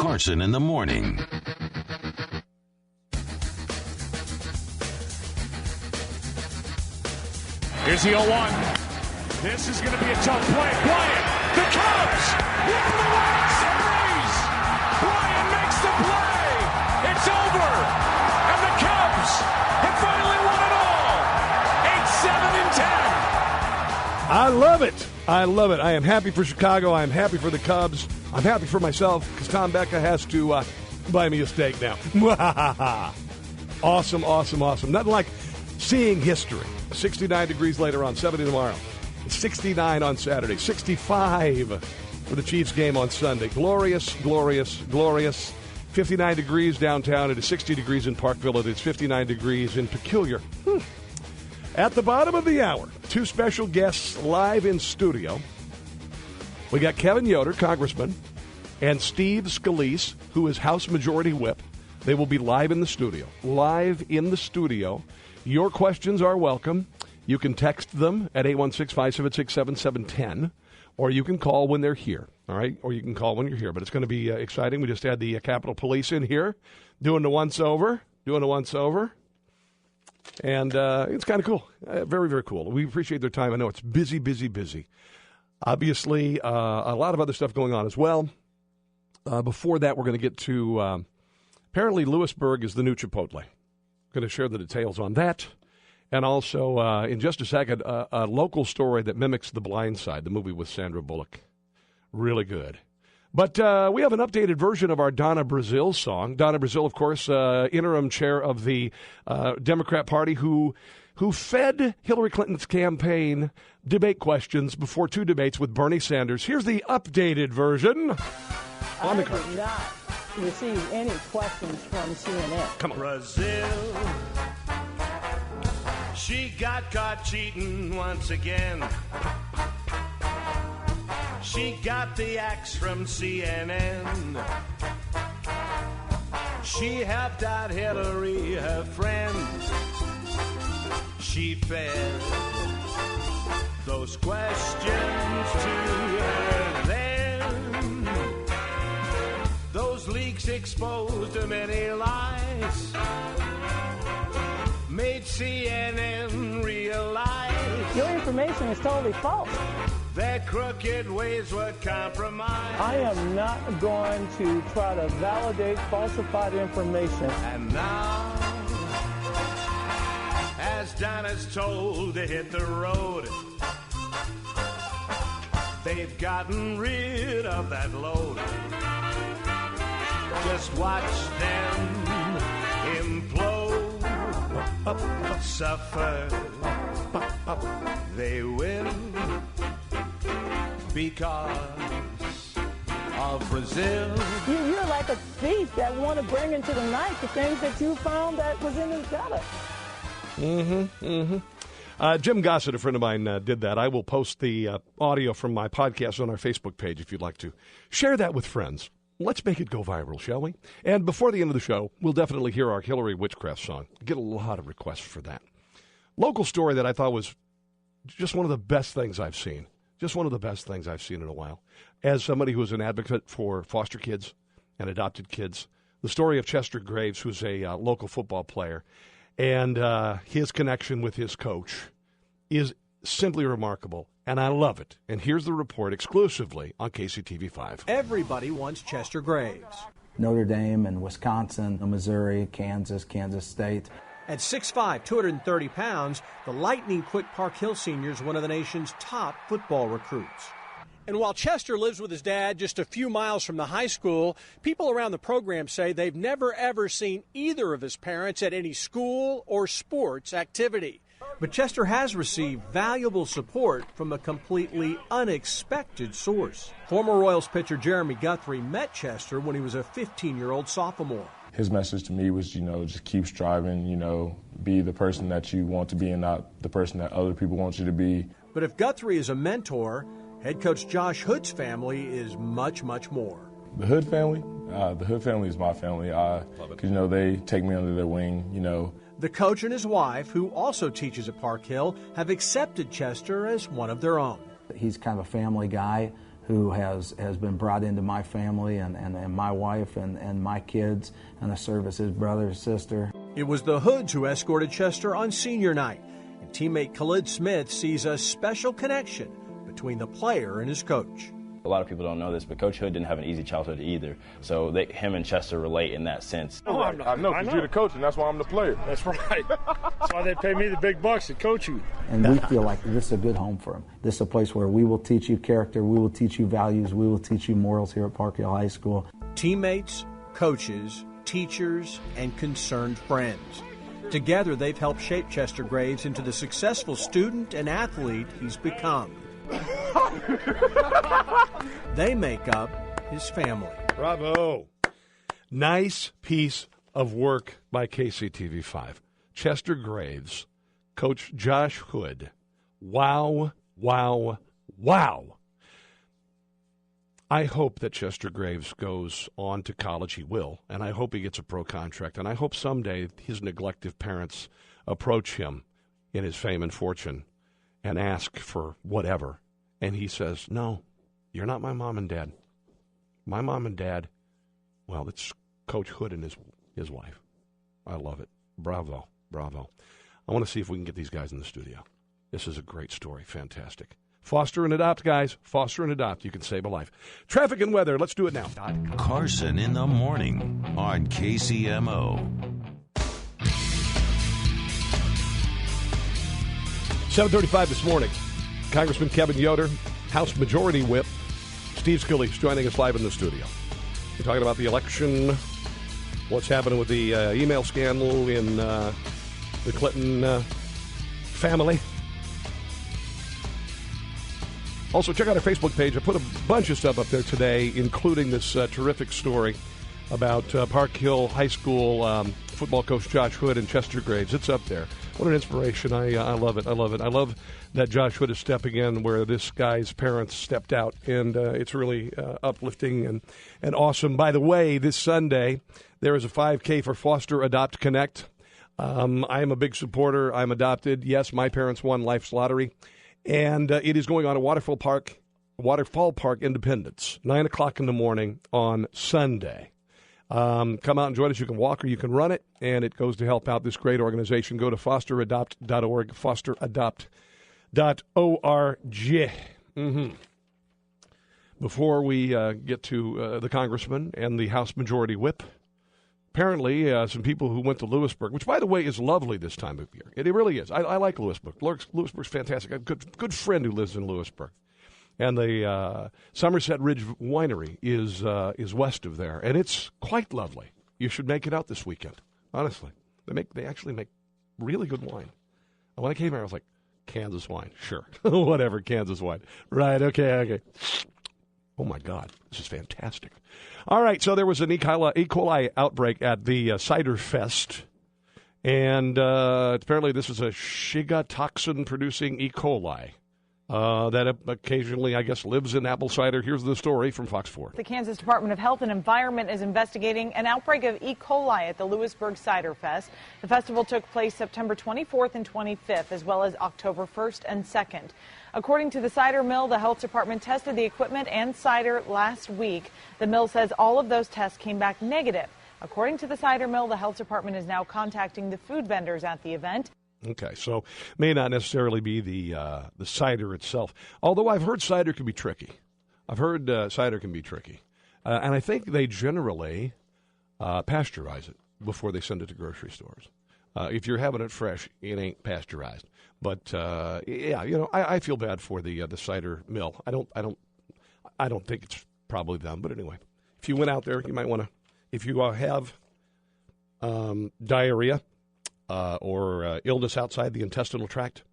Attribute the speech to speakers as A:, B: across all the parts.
A: Carson in the morning.
B: Here's the 0-1. This is going to be a tough play. Bryant, the Cubs win the World Series. Bryant makes the play. It's over. And the Cubs have finally won it all. 8-7-10.
C: I love it. I love it. I am happy for Chicago. I am happy for the Cubs. I'm happy for myself because Tom Becca has to buy me a steak now. Awesome, awesome, awesome. Nothing like seeing history. 69 degrees later on, 70 tomorrow. 69 on Saturday. 65 for the Chiefs game on Sunday. Glorious, glorious, glorious. 59 degrees downtown. It is 60 degrees in Parkville. It is 59 degrees in Peculiar. At the bottom of the hour, two special guests live in studio. We got Kevin Yoder, congressman, and Steve Scalise, who is House Majority Whip. They will be live in the studio. Live in the studio. Your questions are welcome. You can text them at 816-576-7710, or you can call when they're here, all right? Or you can call when you're here, but it's going to be exciting. We just had the Capitol Police in here doing the once-over, and it's kind of cool. Very, very cool. We appreciate their time. I know it's busy, busy, busy. Obviously, a lot of other stuff going on as well. Before that, we're going to get to, apparently Lewisburg is the new Chipotle. Going to share the details on that. And also, in just a second, a local story that mimics The Blind Side, the movie with Sandra Bullock. Really good. But we have an updated version of our Donna Brazile song. Donna Brazile, of course, interim chair of the Democrat Party, who fed Hillary Clinton's campaign debate questions before two debates with Bernie Sanders. Here's the updated version. On the card.
D: I did not receive any questions from CNN.
C: Come on.
E: Brazil, she got caught cheating once again. She got the axe from CNN. She helped out Hillary, her friend. She fed those questions to her then. Those leaks exposed many lies, made CNN realize
D: Your information is totally false.
E: their crooked ways were compromised.
D: I am not going to try to validate falsified information.
E: And now, as Donna's told to hit the road, they've gotten rid of that load. Just watch them implode, suffer, they will, because of Brazil.
D: You're like a thief that want to bring into the night the things that you found that was in his gutter.
C: Jim Gossett, a friend of mine, did that. I will post the audio from my podcast on our Facebook page if you'd like to share that with friends. Let's make it go viral, shall we? And before the end of the show, we'll definitely hear our Hillary Witchcraft song. Get a lot of requests for that. Local story that I thought was just one of the best things I've seen. Just one of the best things I've seen in a while. As somebody who is an advocate for foster kids and adopted kids, the story of Chester Graves, who's a local football player, and his connection with his coach is simply remarkable, and I love it. And here's the report exclusively on KCTV5.
F: Everybody wants Chester Graves.
G: Notre Dame and Wisconsin, Missouri, Kansas State.
F: At 6'5", 230 pounds, the lightning-quick Park Hill senior is one of the nation's top football recruits. And while Chester lives with his dad just a few miles from the high school, people around the program say they've never, ever seen either of his parents at any school or sports activity. But Chester has received valuable support from a completely unexpected source. Former Royals pitcher Jeremy Guthrie met Chester when he was a 15-year-old sophomore.
H: His message to me was, just keep striving, be the person that you want to be and not the person that other people want you to be.
F: But if Guthrie is a mentor, head coach Josh Hood's family is much, much more.
H: The Hood family? The Hood family is my family. Because, they take me under their wing,
F: The coach and his wife, who also teaches at Park Hill, have accepted Chester as one of their own.
G: He's kind of a family guy who has been brought into my family and my wife and my kids, and I serve as his brother and sister.
F: It was the Hoods who escorted Chester on senior night, and teammate Khalid Smith sees a special connection between the player and his coach.
A: A lot of people don't know this, but Coach Hood didn't have an easy childhood either, so him and Chester relate in that sense.
H: Oh, I know, because you're the coach, and that's why I'm the player.
I: That's right. That's why they pay me the big bucks to coach you.
G: And we feel like this is a good home for him. This is a place where we will teach you character, we will teach you values, we will teach you morals here at Park Hill High School.
F: Teammates, coaches, teachers, and concerned friends. Together, they've helped shape Chester Graves into the successful student and athlete he's become. They make up his family.
C: Bravo. Nice piece of work by KCTV5. Chester Graves, Coach Josh Hood. Wow, wow, wow. I hope that Chester Graves goes on to college. He will, and I hope he gets a pro contract. And I hope someday his neglective parents approach him in his fame and fortune and ask for whatever. And he says, no, you're not my mom and dad. My mom and dad, well, it's Coach Hood and his wife. I love it. Bravo, bravo. I want to see if we can get these guys in the studio. This is a great story. Fantastic. Foster and adopt, guys. Foster and adopt. You can save a life. Traffic and weather. Let's do it now.
J: Carson in the morning on KCMO.
C: 7:35 this morning. Congressman Kevin Yoder, House Majority Whip, Steve Scalise joining us live in the studio. We're talking about the election, what's happening with the email scandal in the Clinton family. Also, check out our Facebook page. I put a bunch of stuff up there today, including this terrific story about Park Hill High School football coach Josh Hood and Chester Graves. It's up there. What an inspiration. I love it. I love it. I love that Josh Hood is stepping in where this guy's parents stepped out, and it's really uplifting and awesome. By the way, this Sunday, there is a 5K for Foster Adopt Connect. I am a big supporter. I'm adopted. Yes, my parents won Life's Lottery, and it is going on at Waterfall Park Independence, 9 o'clock in the morning on Sunday. Come out and join us. You can walk or you can run it, and it goes to help out this great organization. Go to fosteradopt.org, fosteradopt.org. Before we get to the congressman and the House Majority Whip, apparently some people who went to Lewisburg, which, by the way, is lovely this time of year. It really is. I like Lewisburg. Lewisburg's fantastic. I have a good friend who lives in Lewisburg. And the Somerset Ridge Winery is west of there, and it's quite lovely. You should make it out this weekend. Honestly, they actually make really good wine. And when I came here, I was like, Kansas wine, sure, whatever, Kansas wine, right? Okay. Oh my God, this is fantastic. All right, so there was an E. coli outbreak at the Cider Fest, and apparently this is a Shiga toxin-producing E. coli. That occasionally, I guess, lives in apple cider. Here's the story from Fox 4.
K: The Kansas Department of Health and Environment is investigating an outbreak of E. coli at the Lewisburg Cider Fest. The festival took place September 24th and 25th, as well as October 1st and 2nd. According to the cider mill, the health department tested the equipment and cider last week. The mill says all of those tests came back negative. According to the cider mill, the health department is now contacting the food vendors at the event.
C: Okay, so may not necessarily be the cider itself, although I've heard cider can be tricky. And I think they generally pasteurize it before they send it to grocery stores. If you're having it fresh, it ain't pasteurized. But yeah, I feel bad for the cider mill. I don't think it's probably them, but anyway, if you went out there, you might want to. If you have diarrhea. Or illness outside the intestinal tract,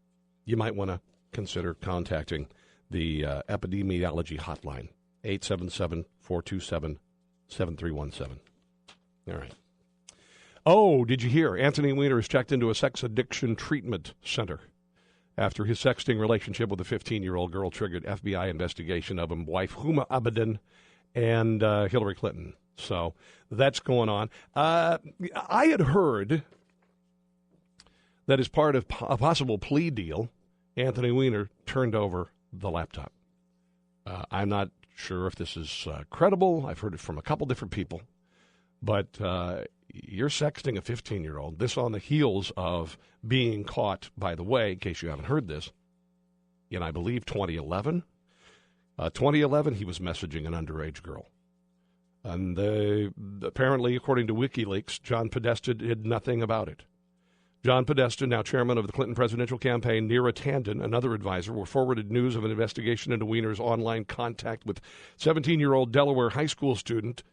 C: you might want to consider contacting the epidemiology hotline, 877-427-7317. All right. Oh, did you hear? Anthony Weiner is checked into a sex addiction treatment center after his sexting relationship with a 15-year-old girl triggered FBI investigation of him, wife Huma Abedin and Hillary Clinton. So that's going on. I had heard that as part of a possible plea deal, Anthony Weiner turned over the laptop. I'm not sure if this is credible. I've heard it from a couple different people. But you're sexting a 15-year-old. This on the heels of being caught, by the way, in case you haven't heard this, in, I believe, 2011. 2011, he was messaging an underage girl. And apparently, according to WikiLeaks, John Podesta did nothing about it. John Podesta, now chairman of the Clinton presidential campaign, Neera Tanden, another advisor, were forwarded news of an investigation into Weiner's online contact with 17-year-old Delaware high school student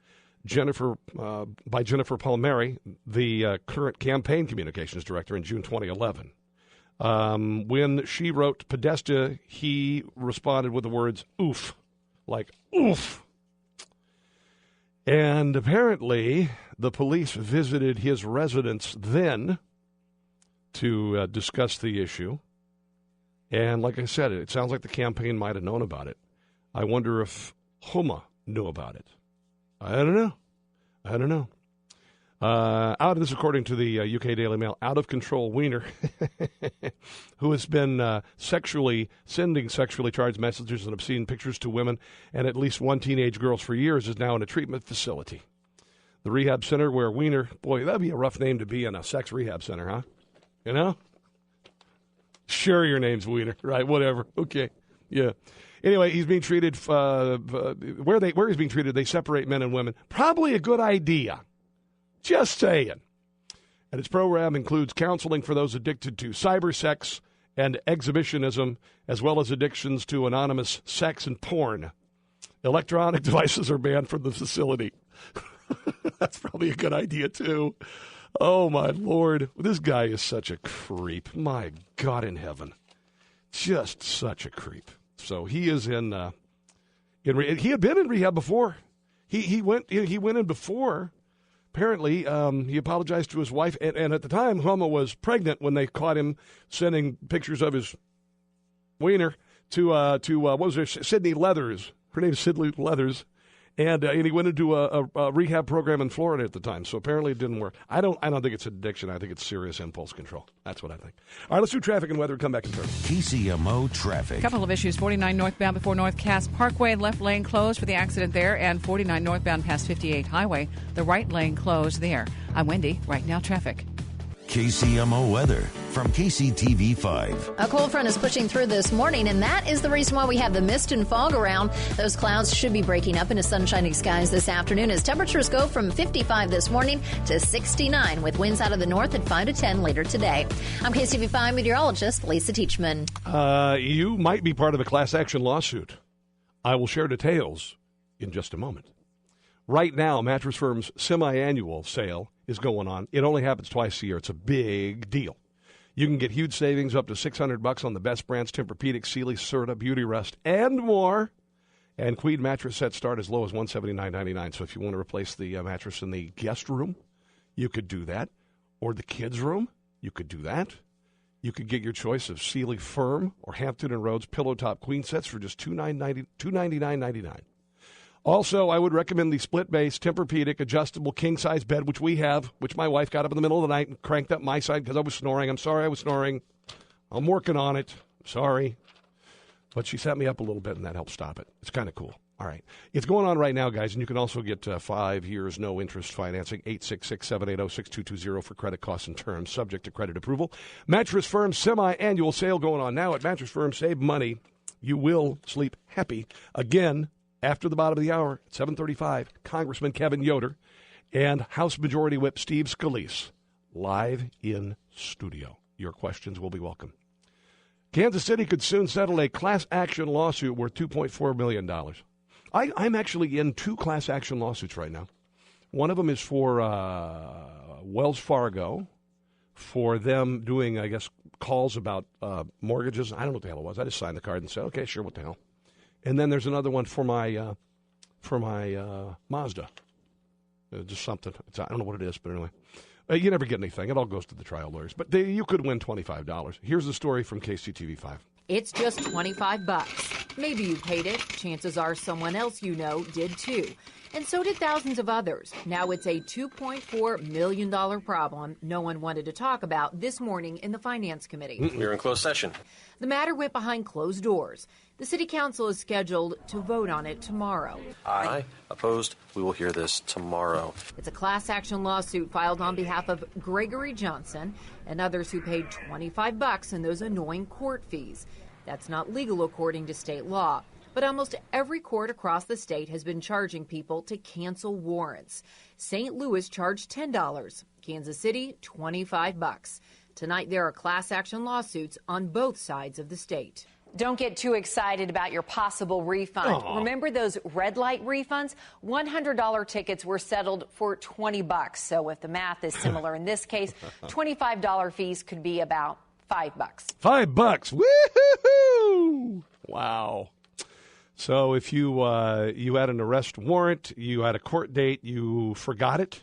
C: Jennifer Palmieri, the current campaign communications director, in June 2011. When she wrote Podesta, he responded with the words, oof, like, oof. And apparently, the police visited his residence then to discuss the issue. And like I said, it sounds like the campaign might have known about it. I wonder if Huma knew about it. I don't know. This according to the UK Daily Mail, out-of-control Weiner, who has been sending sexually charged messages and obscene pictures to women and at least one teenage girls for years, is now in a treatment facility. The rehab center where Weiner, boy, that'd be a rough name to be in a sex rehab center, huh? You know? Sure, your name's Weiner, right? Whatever. Okay. Yeah. Anyway, he's being treated, where he's being treated, they separate men and women. Probably a good idea. Just saying. And its program includes counseling for those addicted to cybersex and exhibitionism, as well as addictions to anonymous sex and porn. Electronic devices are banned from the facility. That's probably a good idea, too. Oh, my Lord. This guy is such a creep. My God in heaven. Just such a creep. So he is he had been in rehab before. He went in before. Apparently, he apologized to his wife, and at the time, Huma was pregnant when they caught him sending pictures of his wiener to what was her, Sydney Leathers. Her name is Sydney Leathers, and he went into a rehab program in Florida at the time. So apparently, it didn't work. I don't think it's addiction. I think it's serious impulse control. That's what I think. All right, let's do traffic and weather. Come back in turn.
J: KCMO traffic.
L: A couple of issues. 49 northbound before North Cass Parkway, left lane closed for the accident there, and 49 northbound past 58 Highway, the right lane closed there. I'm Wendy. Right now, traffic.
J: KCMO weather from KCTV5.
M: A cold front is pushing through this morning, and that is the reason why we have the mist and fog around. Those clouds should be breaking up into sunshiny skies this afternoon as temperatures go from 55 this morning to 69 with winds out of the north at 5 to 10 later today. I'm KCTV5 meteorologist Lisa Teachman.
C: You might be part of a class action lawsuit. I will share details in just a moment. Right now, Mattress Firm's semi-annual sale is going on. It only happens twice a year. It's a big deal. You can get huge savings up to $600 on the best brands, Tempur-Pedic, Sealy, Serta, Beauty Rest, and more. And Queen mattress sets start as low as $179.99. So if you want to replace the mattress in the guest room, you could do that. Or the kids' room, you could do that. You could get your choice of Sealy Firm or Hampton & Rhodes Pillow Top Queen sets for just $299.99. Also, I would recommend the split-base Tempur-Pedic adjustable king-size bed, which we have, which my wife got up in the middle of the night and cranked up my side because I was snoring. I'm sorry I was snoring. I'm working on it. Sorry. But she set me up a little bit, and that helped stop it. It's kind of cool. All right. It's going on right now, guys, and you can also get 5 years no-interest financing, 866-780-6220 for credit costs and terms, subject to credit approval. Mattress Firm semi-annual sale going on now at Mattress Firm. Save money. You will sleep happy. Again, after the bottom of the hour, at 7:35, Congressman Kevin Yoder and House Majority Whip Steve Scalise live in studio. Your questions will be welcome. Kansas City could soon settle a class action lawsuit worth $2.4 million. I'm actually in 2 class action lawsuits right now. One of them is for Wells Fargo, for them doing, I guess, calls about mortgages. I don't know what the hell it was. I just signed the card and said, okay, sure, what the hell. And then there's another one for my Mazda. Just something. I don't know what it is, but anyway. You never get anything. It all goes to the trial lawyers. But you could win $25. Here's the story from KCTV5.
N: It's just $25. Maybe you paid it. Chances are someone else you know did too. And so did thousands of others. Now it's a $2.4 million problem no one wanted to talk about this morning in the Finance Committee.
O: We're in closed session.
N: The matter went behind closed doors. The city council is scheduled to vote on it tomorrow.
O: Aye. Opposed? We will hear this tomorrow.
N: It's a class action lawsuit filed on behalf of Gregory Johnson and others who paid $25 in those annoying court fees. That's not legal according to state law. But almost every court across the state has been charging people to cancel warrants. St. Louis charged $10, Kansas City $25. Tonight there are class action lawsuits on both sides of the state.
P: Don't get too excited about your possible refund.
N: Aww.
P: Remember those red light refunds? $100 tickets were settled for $20. So if the math is similar in this case, $25 fees could be about $5.
C: $5. Woohoo! Wow. So if you had an arrest warrant, you had a court date, you forgot it,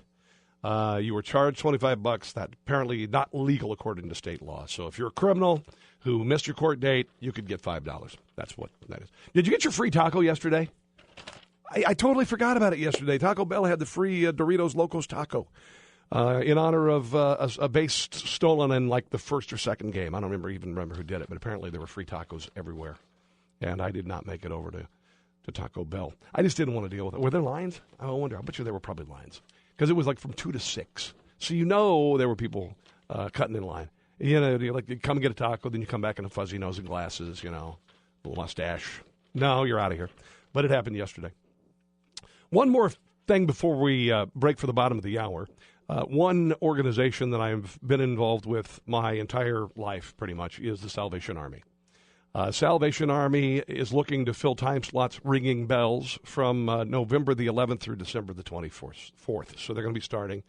C: you were charged $25. That apparently not legal according to state law. So if you're a criminal who missed your court date, you could get $5. That's what that is. Did you get your free taco yesterday? I totally forgot about it yesterday. Taco Bell had the free Doritos Locos taco in honor of a base stolen in like the first or second game. I don't remember who did it, but apparently there were free tacos everywhere. And I did not make it over to Taco Bell. I just didn't want to deal with it. Were there lines? I wonder. I bet you there were probably lines. Because it was like from 2 to 6. So there were people cutting in line. You come and get a taco, then you come back in a fuzzy nose and glasses, a little mustache. No, you're out of here. But it happened yesterday. One more thing before we break for the bottom of the hour. One organization that I've been involved with my entire life, pretty much, is the Salvation Army. Salvation Army is looking to fill time slots ringing bells from November the 11th through December the 24th. So they're going to be starting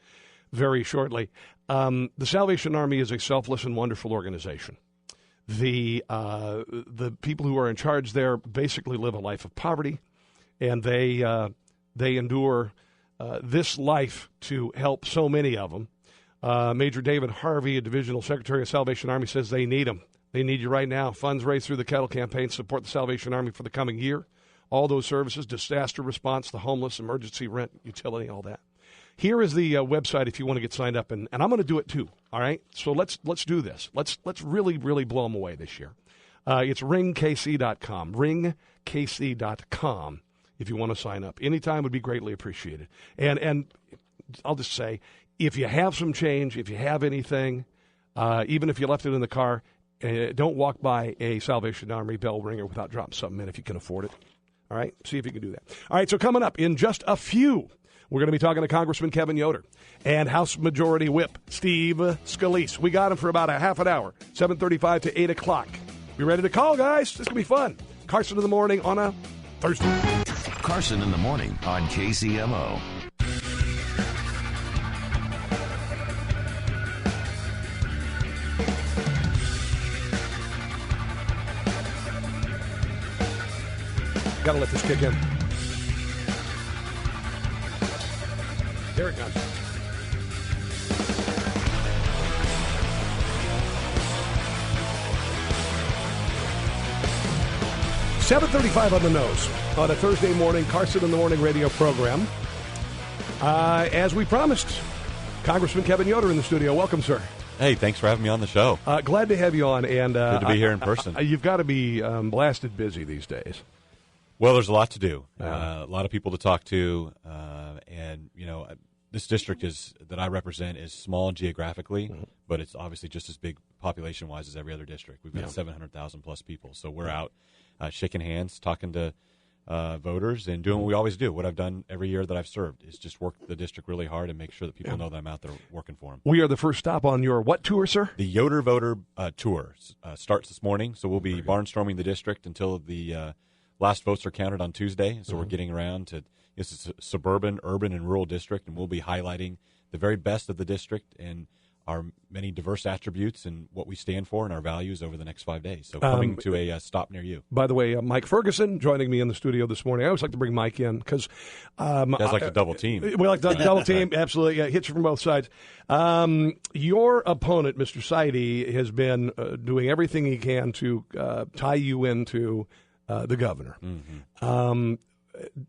C: very shortly. The Salvation Army is a selfless and wonderful organization. The people who are in charge there basically live a life of poverty, and they endure this life to help so many of them. Major David Harvey, a divisional secretary of Salvation Army, says they need them. They need you right now. Funds raised through the Kettle Campaign support the Salvation Army for the coming year. All those services, disaster response, the homeless, emergency rent, utility, all that. Here is the website if you want to get signed up, and I'm going to do it too. All right, so let's do this. Let's really blow them away this year. It's ringkc.com. Ringkc.com. If you want to sign up, anytime would be greatly appreciated. And I'll just say, if you have some change, if you have anything, even if you left it in the car. Don't walk by a Salvation Army bell ringer without dropping something in if you can afford it. All right? See if you can do that. All right, so coming up in just a few, we're going to be talking to Congressman Kevin Yoder and House Majority Whip Steve Scalise. We got him for about a half an hour, 7:35 to 8 o'clock. Be ready to call, guys. This is going to be fun. Carson in the morning on a Thursday.
J: Carson in the morning on KCMO.
C: Got to let this kick in. There it comes. $7:35 on the nose on a Thursday morning, Carson in the Morning radio program. As we promised, Congressman Kevin Yoder in the studio. Welcome, sir.
Q: Hey, thanks for having me on the show.
C: Glad to have you on. And
Q: good to be here in person.
C: You've got to be blasted busy these days.
Q: Well, there's a lot to do, a lot of people to talk to, and this district that I represent is small geographically, but it's obviously just as big population-wise as every other district. We've got 700,000 plus people, so we're out shaking hands, talking to voters, and doing what we always do. What I've done every year that I've served is just work the district really hard and make sure that people know that I'm out there working for them.
C: We are the first stop on your what tour, sir?
Q: The Yoder Voter Tour starts this morning, so we'll be barnstorming the district until the last votes are counted on Tuesday, so we're getting around to this is a suburban, urban, and rural district, and we'll be highlighting the very best of the district and our many diverse attributes and what we stand for and our values over the next 5 days. So coming to a stop near you.
C: By the way, Mike Ferguson joining me in the studio this morning. I always like to bring Mike in because
Q: you guys like to double team.
C: We like to double team, absolutely. Yeah, hits you from both sides. Your opponent, Mr. Seide, has been doing everything he can to tie you into the governor. Mm-hmm.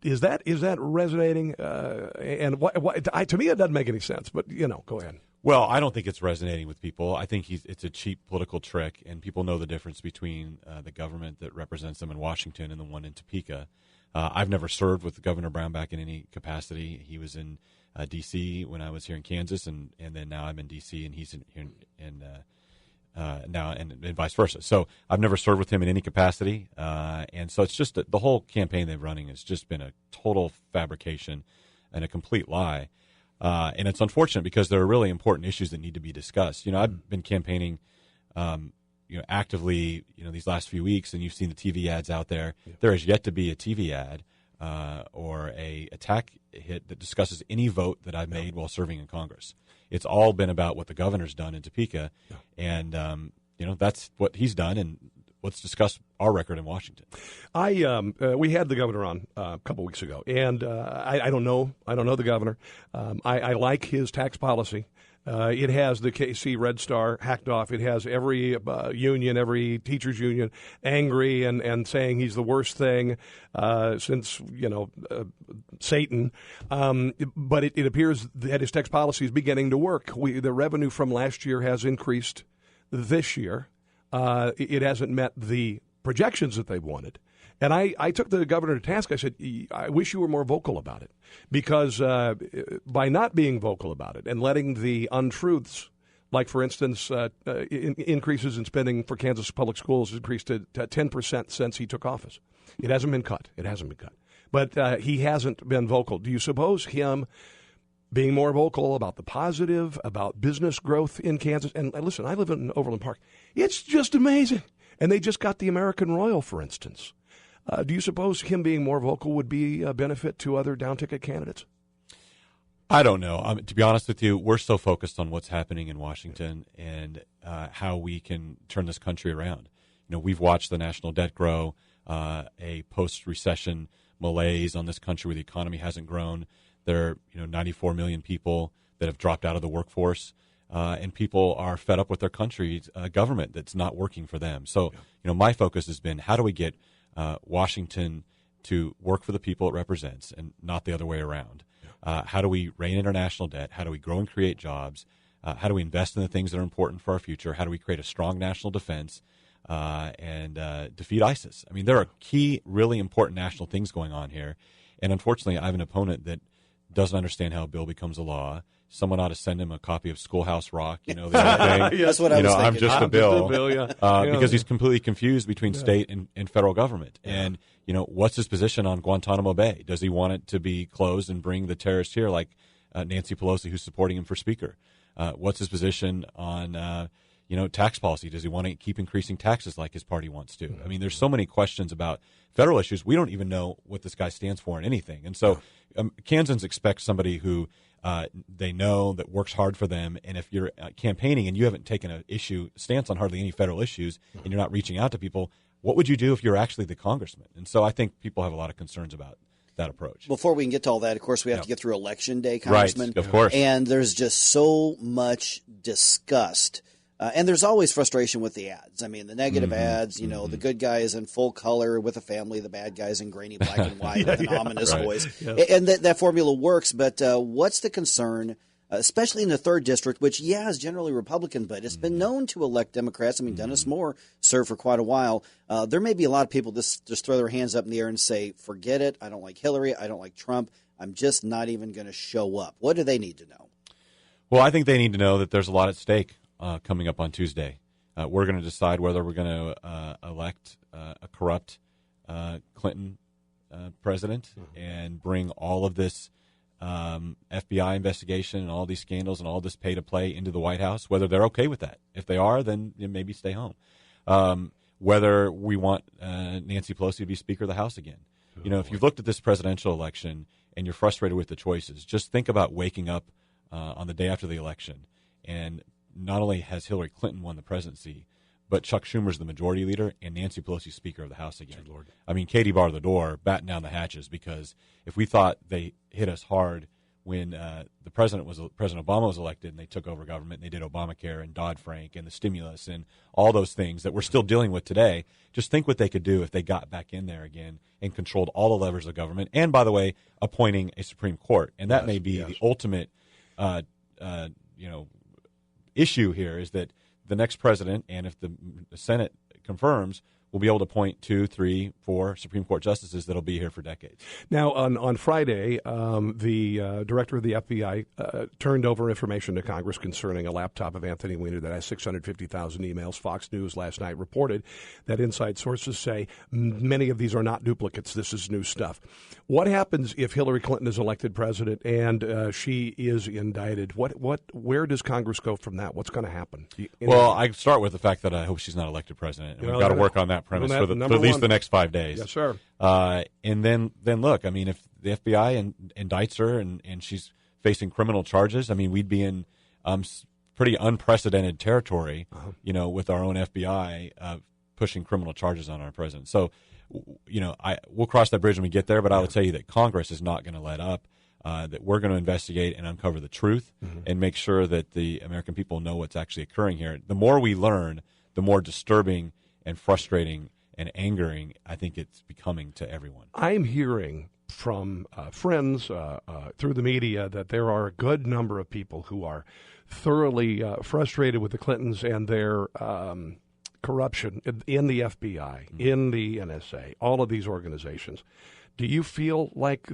C: Is that resonating? And to me, it doesn't make any sense. But go ahead.
Q: Well, I don't think it's resonating with people. I think it's a cheap political trick, and people know the difference between the government that represents them in Washington and the one in Topeka. I've never served with Governor Brownback in any capacity. He was in D.C. when I was here in Kansas, and then now I'm in D.C. and he's now and vice versa. So I've never served with him in any capacity, and so it's just the whole campaign they're running has just been a total fabrication and a complete lie. And it's unfortunate because there are really important issues that need to be discussed. I've been campaigning, actively, these last few weeks, and you've seen the TV ads out there. Yeah. There has yet to be a TV ad or a attack hit that discusses any vote that I've made while serving in Congress. It's all been about what the governor's done in Topeka, and that's what he's done. And let's discuss our record in Washington.
C: We had the governor on a couple weeks ago, and I don't know the governor. I like his tax policy. It has the KC Red Star hacked off. It has every union, every teachers union angry and saying he's the worst thing since Satan. But it appears that his tax policy is beginning to work. The revenue from last year has increased this year. It hasn't met the projections that they wanted. And I took the governor to task. I said, I wish you were more vocal about it, because by not being vocal about it and letting the untruths, like, for instance, increases in spending for Kansas public schools has increased to 10% since he took office. It hasn't been cut. But he hasn't been vocal. Do you suppose him being more vocal about the positive, about business growth in Kansas? And listen, I live in Overland Park. It's just amazing. And they just got the American Royal, for instance. Do you suppose him being more vocal would be a benefit to other down-ticket candidates?
Q: I don't know. To be honest with you, we're so focused on what's happening in Washington and how we can turn this country around. We've watched the national debt grow, a post-recession malaise on this country where the economy hasn't grown. There are 94 million people that have dropped out of the workforce, and people are fed up with their country's government that's not working for them. So, my focus has been, how do we get Washington to work for the people it represents and not the other way around? How do we rein international debt? How do we grow and create jobs? How do we invest in the things that are important for our future? How do we create a strong national defense and defeat ISIS? I mean, there are key, really important national things going on here. And unfortunately, I have an opponent that doesn't understand how a bill becomes a law. Someone ought to send him a copy of Schoolhouse Rock. The other thing.
R: That's what I was thinking.
Q: I'm just a bill.
C: Yeah.
Q: Because he's completely confused between state and federal government. And, what's his position on Guantanamo Bay? Does he want it to be closed and bring the terrorists here, like Nancy Pelosi, who's supporting him for speaker? What's his position on, tax policy? Does he want to keep increasing taxes like his party wants to? I mean, there's so many questions about federal issues. We don't even know what this guy stands for in anything. And so Kansans expect somebody who they know that works hard for them. And if you're campaigning and you haven't taken a stance on hardly any federal issues, and you're not reaching out to people, what would you do if you're actually the congressman? And so I think people have a lot of concerns about that approach.
R: Before we can get to all that, of course, we have to get through Election Day, Congressman.
Q: Right, of course.
R: And there's just so much disgust. And there's always frustration with the ads. I mean, the negative ads, the good guy is in full color with a family, the bad guy's in grainy black and white with an ominous voice. Yeah. And that formula works, but what's the concern, especially in the 3rd District, which, is generally Republican, but it's been known to elect Democrats. I mean, Dennis Moore served for quite a while. There may be a lot of people just throw their hands up in the air and say, forget it, I don't like Hillary, I don't like Trump, I'm just not even going to show up. What do they need to know?
Q: Well, I think they need to know that there's a lot at stake coming up on Tuesday. We're going to decide whether we're going to elect a corrupt Clinton president and bring all of this FBI investigation and all these scandals and all this pay-to-play into the White House, whether they're okay with that. If they are, then maybe stay home. Whether we want Nancy Pelosi to be Speaker of the House again. If you've looked at this presidential election and you're frustrated with the choices, just think about waking up on the day after the election, and not only has Hillary Clinton won the presidency, but Chuck Schumer's the majority leader and Nancy Pelosi Speaker of the House again.
C: Lord.
Q: I mean, Katie bar the door, batten down the hatches, because if we thought they hit us hard when President Obama was elected and they took over government and they did Obamacare and Dodd-Frank and the stimulus and all those things that we're still dealing with today, just think what they could do if they got back in there again and controlled all the levers of government. And, by the way, appointing a Supreme Court. And that may be the ultimate, issue here is that the next president, and if the Senate confirms, will be able to appoint 2, 3, 4 Supreme Court justices that'll be here for decades.
C: Now, on Friday, the director of the FBI turned over information to Congress concerning a laptop of Anthony Weiner that has 650,000 emails. Fox News last night reported that inside sources say many of these are not duplicates. This is new stuff. What happens if Hillary Clinton is elected president and she is indicted? Where does Congress go from that? What's going to happen?
Q: Well, I start with the fact that I hope she's not elected president, and we've got to work on that premise for at least the next 5 days.
C: Yes, sir.
Q: And then look, I mean, if the FBI indicts her and she's facing criminal charges, I mean, we'd be in pretty unprecedented territory, with our own FBI pushing criminal charges on our president. So, we'll cross that bridge when we get there, but I will tell you that Congress is not going to let up. That we're going to investigate and uncover the truth and make sure that the American people know what's actually occurring here. The more we learn, the more disturbing and frustrating and angering I think it's becoming to everyone.
C: I'm hearing from friends through the media that there are a good number of people who are thoroughly frustrated with the Clintons and their corruption in the FBI, in the NSA, all of these organizations. Do you feel like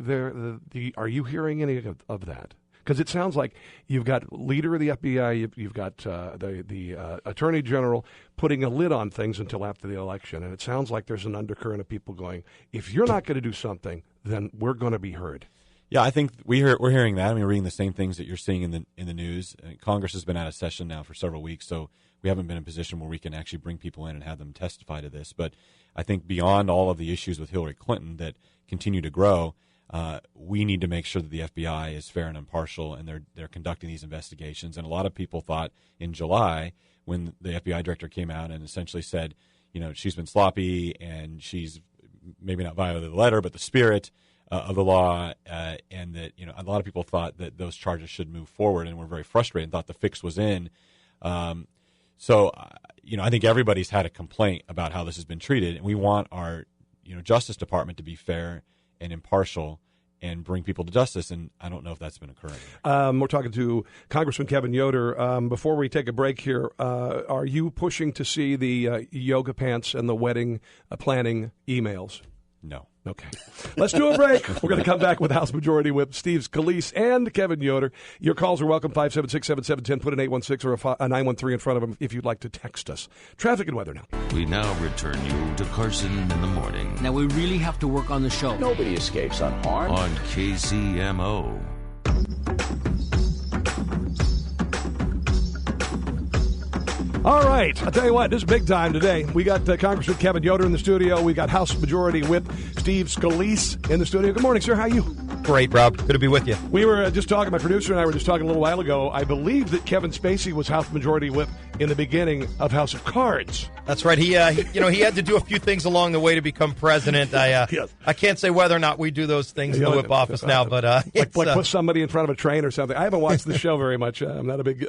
C: are you hearing any of that? Because it sounds like you've got leader of the FBI, you've got the Attorney General putting a lid on things until after the election, and it sounds like there's an undercurrent of people going, if you're not going to do something, then we're going to be heard.
Q: Yeah, I think we're hearing that. I mean, we're reading the same things that you're seeing in the news. Congress has been out of session now for several weeks, so we haven't been in a position where we can actually bring people in and have them testify to this. But I think beyond all of the issues with Hillary Clinton that continue to grow, we need to make sure that the FBI is fair and impartial, and they're conducting these investigations. And a lot of people thought in July, when the FBI director came out and essentially said, she's been sloppy and she's maybe not violated the letter, but the spirit of the law, and that a lot of people thought that those charges should move forward, and were very frustrated and thought the fix was in. So I think everybody's had a complaint about how this has been treated, and we want our Justice Department to be fair and impartial and bring people to justice, and I don't know if that's been occurring.
C: We're talking to Congressman Kevin Yoder. Before we take a break here, are you pushing to see the yoga pants and the wedding planning emails?
Q: No.
C: Okay. Let's do a break. We're going to come back with House Majority Whip Steve Scalise and Kevin Yoder. Your calls are welcome, 576-7710. Put an 816 or a 913 in front of them if you'd like to text us. Traffic and weather now.
J: We now return you to Carson in the morning.
S: Now, we really have to work on the show.
T: Nobody escapes unharmed.
J: On KCMO.
C: All right. I'll tell you what, this is big time today. We got Congressman Kevin Yoder in the studio. We got House Majority Whip Steve Scalise in the studio. Good morning, sir. How are you?
U: Great, Rob. Good to be with you.
C: We were just talking, my producer and I were just talking a little while ago. I believe that Kevin Spacey was House Majority Whip in the beginning of House of Cards.
U: That's right. He had to do a few things along the way to become president. I can't say whether or not we do those things in the whip office now, but
C: like put somebody in front of a train or something. I haven't watched the show very much. I'm not a big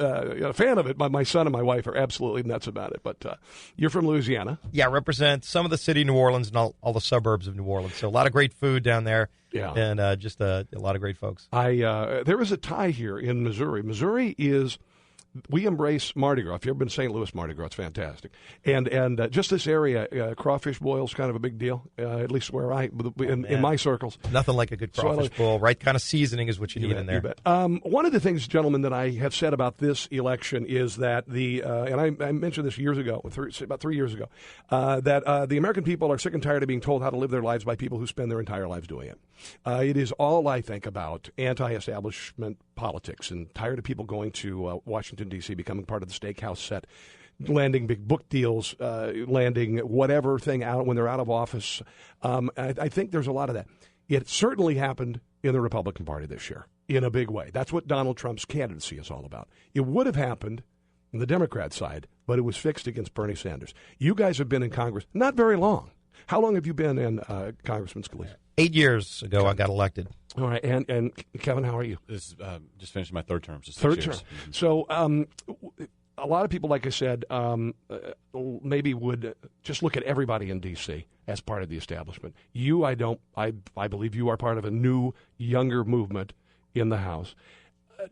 C: fan of it. My son and my wife are absolutely nuts about it. But you're from Louisiana.
U: Yeah, represent some of the city of New Orleans and all the suburbs of New Orleans. So a lot of great food down there.
C: Yeah.
U: And just a lot of great folks.
C: There is a tie here in Missouri. Missouri is, we embrace Mardi Gras. If you've ever been to St. Louis Mardi Gras, it's fantastic. And just this area, crawfish boil is kind of a big deal, at least where in my circles.
U: Nothing like a good crawfish boil. Right kind of seasoning is what you need in there.
C: One of the things, gentlemen, that I have said about this election is that and I mentioned this years ago, about 3 years ago, that the American people are sick and tired of being told how to live their lives by people who spend their entire lives doing it. It is all, I think, about anti-establishment politics, and tired of people going to Washington, D.C., becoming part of the steakhouse set, landing big book deals, landing whatever thing out when they're out of office. I think there's a lot of that. It certainly happened in the Republican Party this year in a big way. That's what Donald Trump's candidacy is all about. It would have happened on the Democrat side, but it was fixed against Bernie Sanders. You guys have been in Congress not very long. How long have you been in, Congressman Scalise?
U: 8 years ago, I got elected.
C: All right, and Kevin, how are you?
Q: This just finished my third term. So
C: third term. Mm-hmm. So a lot of people, like I said, maybe would just look at everybody in D.C. as part of the establishment. You, I believe you are part of a new, younger movement in the House.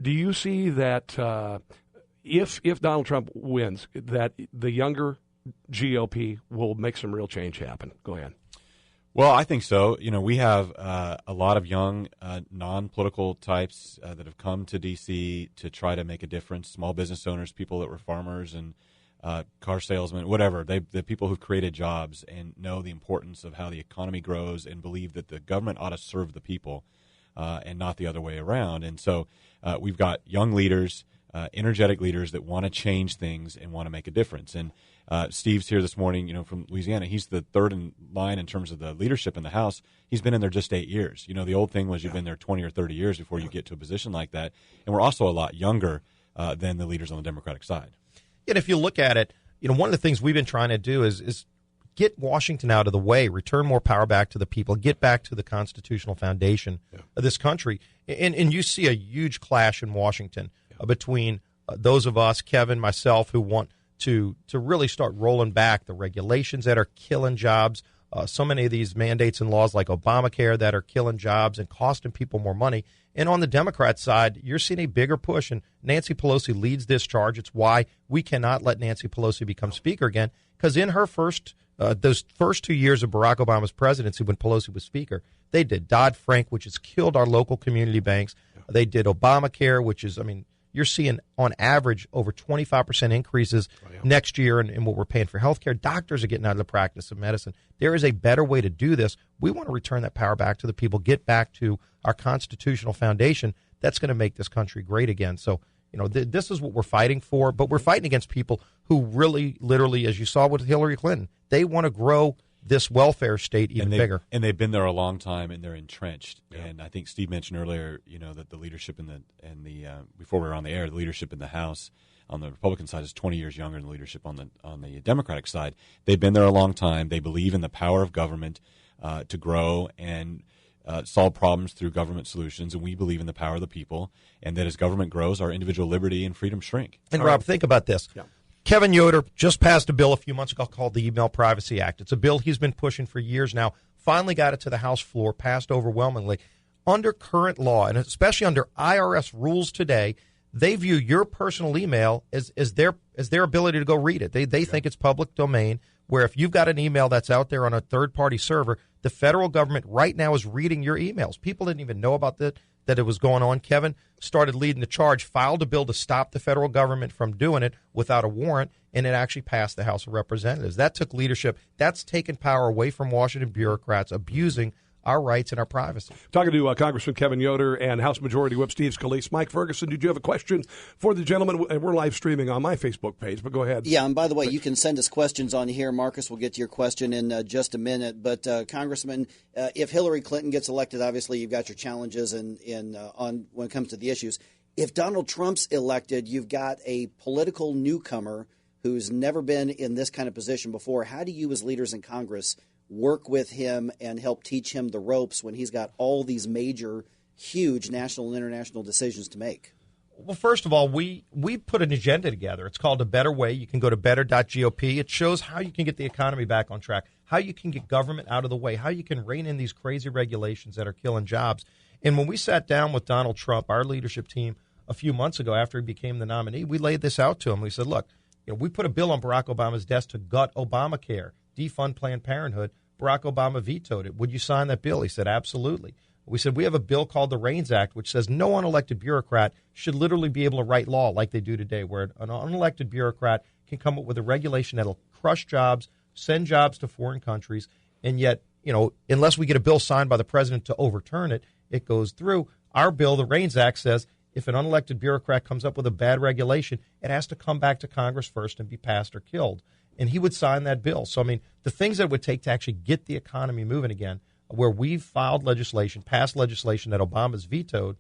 C: Do you see that if Donald Trump wins, that the younger GOP will make some real change happen. Go ahead.
Q: Well, I think so. We have a lot of young, non-political types that have come to D.C. to try to make a difference. Small business owners, people that were farmers and car salesmen, whatever. The people who've created jobs and know the importance of how the economy grows and believe that the government ought to serve the people and not the other way around. And so we've got young leaders, energetic leaders that want to change things and want to make a difference. And Steve's here this morning, from Louisiana. He's the third in line in terms of the leadership in the House. He's been in there just 8 years. The old thing was you've been there 20 or 30 years before you get to a position like that. And we're also a lot younger than the leaders on the Democratic side.
U: And if you look at it, one of the things we've been trying to do is get Washington out of the way, return more power back to the people, get back to the constitutional foundation of this country. And you see a huge clash in Washington between those of us, Kevin, myself, who want to really start rolling back the regulations that are killing jobs, so many of these mandates and laws like Obamacare that are killing jobs and costing people more money. And on the Democrat side, you're seeing a bigger push, and Nancy Pelosi leads this charge. It's why we cannot let Nancy Pelosi become Speaker again, because in her those first 2 years of Barack Obama's presidency when Pelosi was Speaker, they did Dodd-Frank, which has killed our local community banks. They did Obamacare, which is, you're seeing on average over 25% increases next year in what we're paying for health care. Doctors are getting out of the practice of medicine. There is a better way to do this. We want to return that power back to the people, get back to our constitutional foundation. That's going to make this country great again. So, this is what we're fighting for, but we're fighting against people who really, literally, as you saw with Hillary Clinton, they want to grow this welfare state even bigger.
Q: And they've been there a long time, and they're entrenched. Yeah. And I think Steve mentioned earlier, that the leadership before we were on the air, the leadership in the House on the Republican side is 20 years younger than the leadership on the Democratic side. They've been there a long time. They believe in the power of government to grow and solve problems through government solutions, and we believe in the power of the people, and that as government grows, our individual liberty and freedom shrink.
U: And Rob, think about this. Yeah. Kevin Yoder just passed a bill a few months ago called the Email Privacy Act. It's a bill he's been pushing for years now, finally got it to the House floor, passed overwhelmingly. Under current law, and especially under IRS rules today, they view your personal email as their ability to go read it. They think it's public domain, where if you've got an email that's out there on a third-party server, the federal government right now is reading your emails. People didn't even know about that it was going on. Kevin started leading the charge, filed a bill to stop the federal government from doing it without a warrant, and it actually passed the House of Representatives. That took leadership. That's taken power away from Washington bureaucrats abusing our rights and our privacy.
C: Talking to Congressman Kevin Yoder and House Majority Whip Steve Scalise. Mike Ferguson, did you have a question for the gentleman? And we're live streaming on my Facebook page, but go ahead.
R: Yeah, and by the way, you can send us questions on here. Marcus will get to your question in just a minute. But, Congressman, if Hillary Clinton gets elected, obviously you've got your challenges on when it comes to the issues. If Donald Trump's elected, you've got a political newcomer who's never been in this kind of position before. How do you as leaders in Congress work with him and help teach him the ropes when he's got all these major, huge national and international decisions to make?
U: Well, first of all, we put an agenda together. It's called A Better Way. You can go to better.gop. It shows how you can get the economy back on track, how you can get government out of the way, how you can rein in these crazy regulations that are killing jobs. And when we sat down with Donald Trump, our leadership team, a few months ago after he became the nominee, we laid this out to him. We said, look, we put a bill on Barack Obama's desk to gut Obamacare, defund Planned Parenthood. Barack Obama vetoed it. Would you sign that bill? He said, absolutely. We said, we have a bill called the REINS Act, which says no unelected bureaucrat should literally be able to write law like they do today, where an unelected bureaucrat can come up with a regulation that'll crush jobs, send jobs to foreign countries, and yet, unless we get a bill signed by the president to overturn it, it goes through. Our bill, the REINS Act, says if an unelected bureaucrat comes up with a bad regulation, it has to come back to Congress first and be passed or killed. And he would sign that bill. So, the things that it would take to actually get the economy moving again, where we've filed legislation, passed legislation that Obama's vetoed,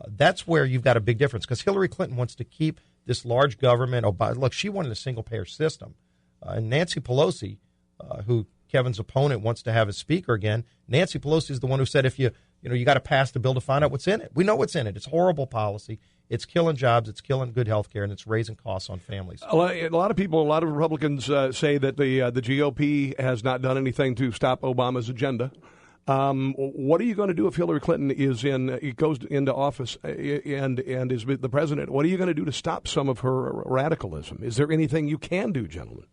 U: that's where you've got a big difference. Because Hillary Clinton wants to keep this large government. Look, she wanted a single-payer system. And Nancy Pelosi, who Kevin's opponent wants to have as Speaker again, Nancy Pelosi is the one who said if you got to pass the bill to find out what's in it. We know what's in it. It's horrible policy. It's killing jobs, it's killing good health care, and it's raising costs on families.
C: A lot of people, a lot of Republicans say that the GOP has not done anything to stop Obama's agenda. What are you going to do if Hillary Clinton goes into office and is the president? What are you going to do to stop some of her radicalism? Is there anything you can do, gentlemen?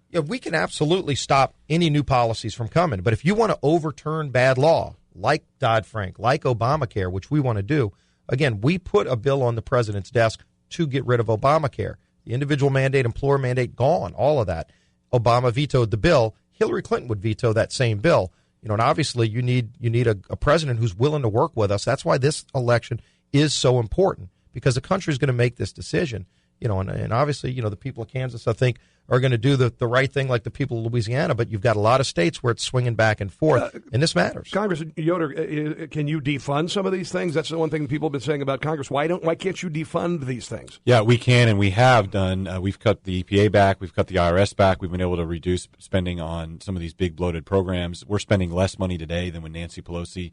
U: Yeah, we can absolutely stop any new policies from coming. But if you want to overturn bad law, like Dodd-Frank, like Obamacare, which we want to do, again, we put a bill on the president's desk to get rid of Obamacare. The individual mandate, employer mandate, gone, all of that. Obama vetoed the bill. Hillary Clinton would veto that same bill. And obviously you need a president who's willing to work with us. That's why this election is so important, because the country is going to make this decision. And obviously, the people of Kansas, I think, are going to do the right thing like the people of Louisiana, but you've got a lot of states where it's swinging back and forth, and this matters.
C: Congressman Yoder, can you defund some of these things? That's the one thing people have been saying about Congress. Why can't you defund these things?
Q: Yeah, we can, and we have done. We've cut the EPA back. We've cut the IRS back. We've been able to reduce spending on some of these big bloated programs. We're spending less money today than when Nancy Pelosi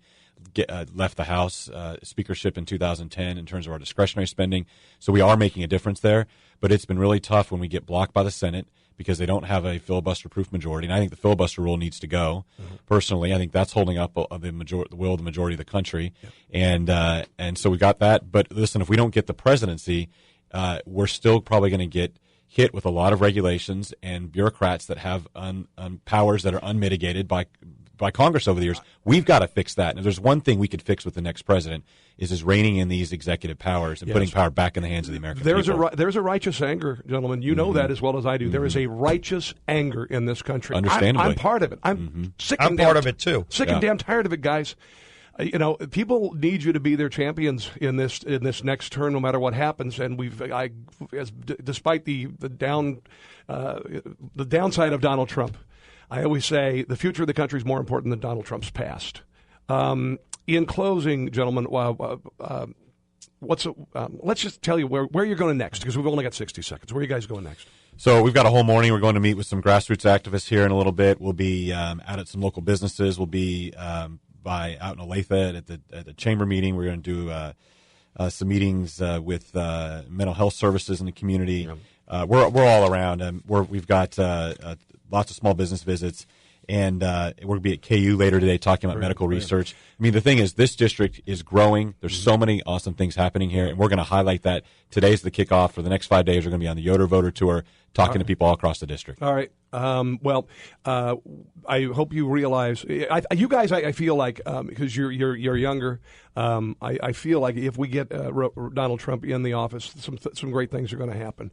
Q: left the House speakership in 2010 in terms of our discretionary spending. So we are making a difference there. But it's been really tough when we get blocked by the Senate because they don't have a filibuster-proof majority. And I think the filibuster rule needs to go. Mm-hmm. Personally, I think that's holding up the will of the majority of the country. Yep. And so we got that. But listen, if we don't get the presidency, we're still probably going to get hit with a lot of regulations and bureaucrats that have powers that are unmitigated by Congress over the years. We've got to fix that. And if there's one thing we could fix with the next president is reining in these executive powers and putting power back in the hands of the American people.
C: There's a righteous anger, gentlemen. You know that as well as I do. Mm-hmm. There is a righteous anger in this country.
Q: Understandably.
C: I'm part of it. I'm
U: I'm part of it too.
C: Sick and damn tired of it, guys. People need you to be their champions in this next turn, no matter what happens. And despite the downside of Donald Trump, I always say the future of the country is more important than Donald Trump's past. In closing, gentlemen, let's just tell you where you're going next, because we've only got 60 seconds. Where are you guys going next?
Q: So we've got a whole morning. We're going to meet with some grassroots activists here in a little bit. We'll be out at some local businesses. We'll be out in Olathe at the chamber meeting. We're going to do some meetings with mental health services in the community. Yeah. We're all around. We've got lots of small business visits, and we're going to be at KU later today talking about medical research. I mean, the thing is, this district is growing. There's so many awesome things happening here, and we're going to highlight that. Today's the kickoff. For the next 5 days, we're going to be on the Yoder Voter Tour, talking to people all across the district.
C: All right. I hope you realize, you guys, I feel like, because you're younger, I feel like if we get Donald Trump in the office, some great things are going to happen.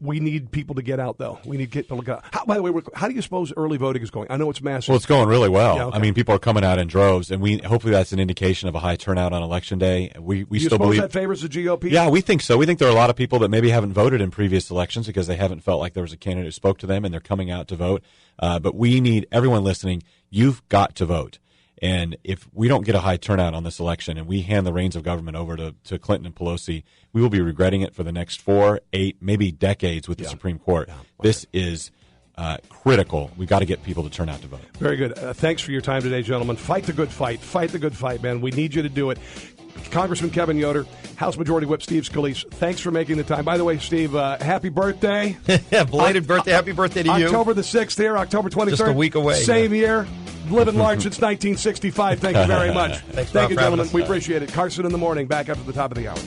C: We need people to get out, though. We need people to get out. By the way, how do you suppose early voting is going? I know it's massive.
Q: Well, it's going really well.
C: Yeah, okay.
Q: I mean, people are coming out in droves, and hopefully that's an indication of a high turnout on Election Day. We still believe
C: that favors the GOP?
Q: Yeah, we think so. We think there are a lot of people that maybe haven't voted in previous elections because they haven't felt like there was a candidate who spoke to them, and they're coming out to vote. But we need everyone listening. You've got to vote. And if we don't get a high turnout on this election and we hand the reins of government over to Clinton and Pelosi, we will be regretting it for the next 4, 8, maybe decades with the Supreme Court. Yeah. This is critical. We've got to get people to turn out to vote.
C: Very good. Thanks for your time today, gentlemen. Fight the good fight. Fight the good fight, man. We need you to do it. Congressman Kevin Yoder, House Majority Whip Steve Scalise, thanks for making the time. By the way, Steve, happy birthday.
U: Belated birthday. Happy birthday to you.
C: October the 6th here, October 23rd.
U: Just a week away.
C: Same year. Living large since 1965. Thank you very much.
U: Thank you, gentlemen.
C: We appreciate it. Carson in the morning, back after the top of the hour.